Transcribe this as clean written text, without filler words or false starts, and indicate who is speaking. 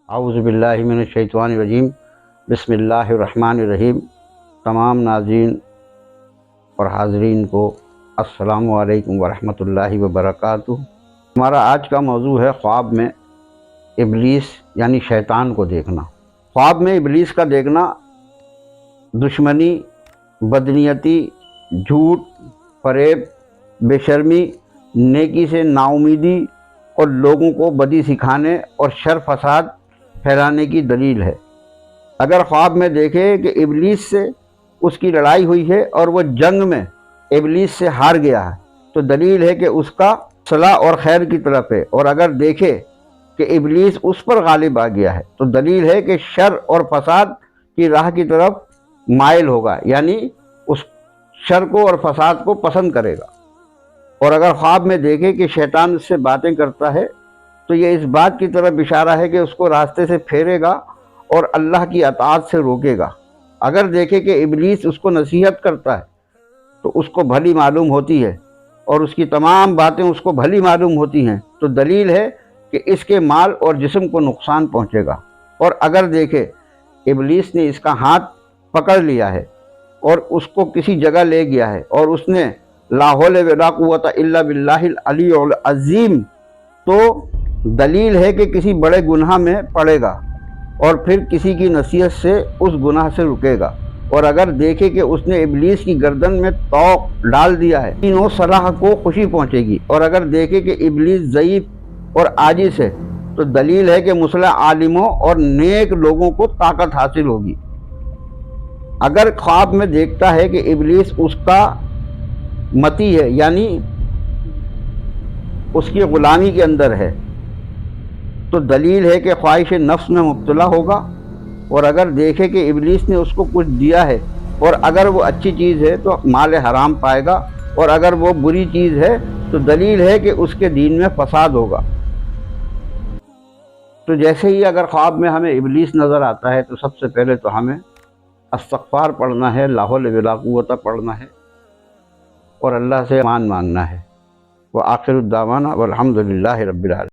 Speaker 1: اعوذ باللہ من الشیطان الرجیم بسم اللہ الرحمن الرحیم۔ تمام ناظرین اور حاضرین کو السلام علیکم ورحمۃ اللہ وبرکاتہ۔ ہمارا آج کا موضوع ہے خواب میں ابلیس یعنی شیطان کو دیکھنا۔ خواب میں ابلیس کا دیکھنا دشمنی، بدنیتی، جھوٹ، فریب، بے شرمی، نیکی سے ناامیدی اور لوگوں کو بدی سکھانے اور شر فساد پھیلانے کی دلیل ہے۔ اگر خواب میں دیکھے کہ ابلیس سے اس کی لڑائی ہوئی ہے اور وہ جنگ میں ابلیس سے ہار گیا ہے تو دلیل ہے کہ اس کا صلاح اور خیر کی طرف ہے، اور اگر دیکھے کہ ابلیس اس پر غالب آ گیا ہے تو دلیل ہے کہ شر اور فساد کی راہ کی طرف مائل ہوگا، یعنی اس شر کو اور فساد کو پسند کرے گا۔ اور اگر خواب میں دیکھے کہ شیطان اس سے باتیں کرتا ہے تو یہ اس بات کی طرف اشارہ ہے کہ اس کو راستے سے پھیرے گا اور اللہ کی اطاعت سے روکے گا۔ اگر دیکھے کہ ابلیس اس کو نصیحت کرتا ہے تو اس کو بھلی معلوم ہوتی ہے اور اس کی تمام باتیں اس کو بھلی معلوم ہوتی ہیں تو دلیل ہے کہ اس کے مال اور جسم کو نقصان پہنچے گا۔ اور اگر دیکھے ابلیس نے اس کا ہاتھ پکڑ لیا ہے اور اس کو کسی جگہ لے گیا ہے اور اس نے لا حول ولا قوت الا باللہ العلی العظیم، تو دلیل ہے کہ کسی بڑے گناہ میں پڑے گا اور پھر کسی کی نصیحت سے اس گناہ سے رکے گا۔ اور اگر دیکھے کہ اس نے ابلیس کی گردن میں طوق ڈال دیا ہے تینوں صلاح کو خوشی پہنچے گی۔ اور اگر دیکھے کہ ابلیس ضعیف اور عاجز ہے تو دلیل ہے کہ مصلح عالموں اور نیک لوگوں کو طاقت حاصل ہوگی۔ اگر خواب میں دیکھتا ہے کہ ابلیس اس کا متی ہے، یعنی اس کی غلامی کے اندر ہے، تو دلیل ہے کہ خواہش نفس میں مبتلا ہوگا۔ اور اگر دیکھے کہ ابلیس نے اس کو کچھ دیا ہے اور اگر وہ اچھی چیز ہے تو مال حرام پائے گا، اور اگر وہ بری چیز ہے تو دلیل ہے کہ اس کے دین میں فساد ہوگا۔ تو جیسے ہی اگر خواب میں ہمیں ابلیس نظر آتا ہے تو سب سے پہلے تو ہمیں استغفار پڑھنا ہے، لا حول ولا قوت پڑھنا ہے اور اللہ سے امان مانگنا ہے۔ وآخر الدعوانا والحمد للہ رب العالمین۔